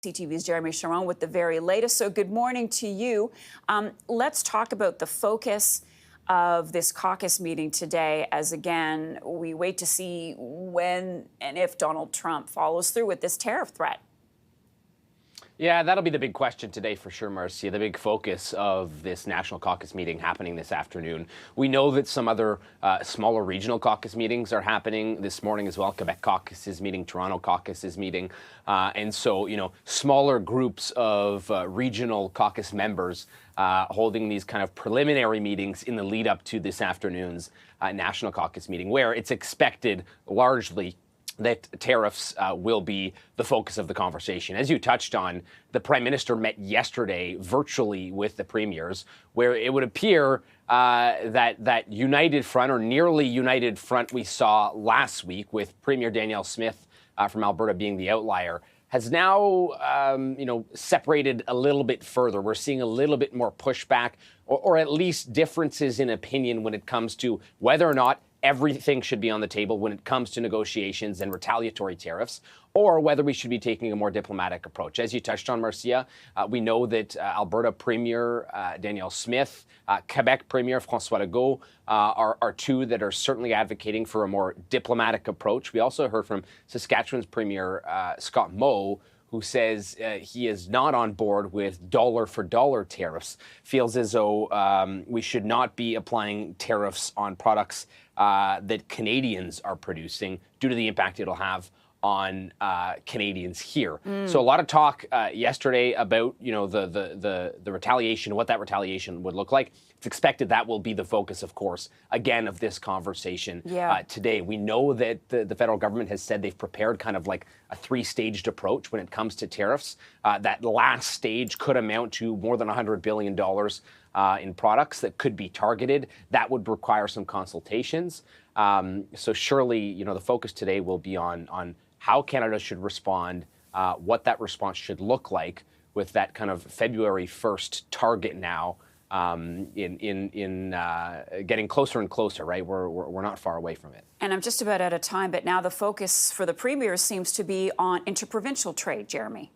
CTV's Jeremie Charron with the very latest. So good morning to you. Let's talk about the focus of this caucus meeting today as, again, we wait to see when and if Donald Trump follows through with this tariff threat. Yeah, that'll be the big question today for sure, Marcia, the big focus of this National Caucus meeting happening this afternoon. We know that some other smaller regional caucus meetings are happening this morning as well. Quebec caucus is meeting, Toronto caucus is meeting. And so, smaller groups of regional caucus members holding these kind of preliminary meetings in the lead up to this afternoon's National Caucus meeting, where it's expected largely that tariffs will be the focus of the conversation. As you touched on, the Prime Minister met yesterday virtually with the premiers, where it would appear that united front, or nearly united front, we saw last week with Premier Danielle Smith from Alberta being the outlier, has now separated a little bit further. We're seeing a little bit more pushback, or at least differences in opinion when it comes to whether or not everything should be on the table when it comes to negotiations and retaliatory tariffs, or whether we should be taking a more diplomatic approach. As you touched on, Marcia, we know that Alberta Premier Danielle Smith, Quebec Premier François Legault are two that are certainly advocating for a more diplomatic approach. We also heard from Saskatchewan's Premier Scott Moe, who says he is not on board with dollar-for-dollar tariffs, feels as though we should not be applying tariffs on products that Canadians are producing due to the impact it'll have on Canadians here. So a lot of talk yesterday about the retaliation, what that retaliation would look like. It's expected that will be the focus, of course, again, of this conversation today. We know that the federal government has said they've prepared kind of like a three-staged approach when it comes to tariffs. That last stage could amount to more than $100 billion in products that could be targeted. That would require some consultations. So surely, the focus today will be on how Canada should respond, what that response should look like with that kind of February 1st target now, in getting closer and closer, right? We're not far away from it. And I'm just about out of time, but now the focus for the Premier seems to be on interprovincial trade, Jeremie.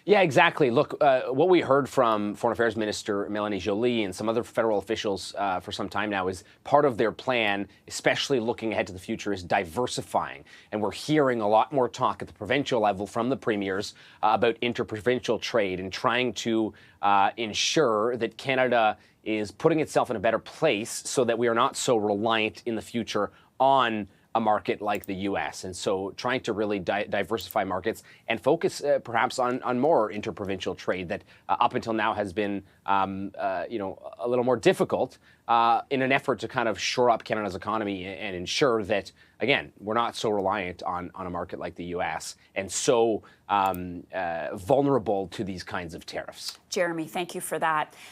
Yeah, exactly. Look, what we heard from Foreign Affairs Minister Mélanie Joly and some other federal officials for some time now is part of their plan, especially looking ahead to the future, is diversifying. And we're hearing a lot more talk at the provincial level from the premiers about interprovincial trade and trying to ensure that Canada is putting itself in a better place so that we are not so reliant in the future on a market like the U.S. And so trying to really diversify markets and focus perhaps on more interprovincial trade that up until now has been a little more difficult in an effort to kind of shore up Canada's economy and ensure that, again, we're not so reliant on a market like the U.S. and so vulnerable to these kinds of tariffs. Jeremie, thank you for that.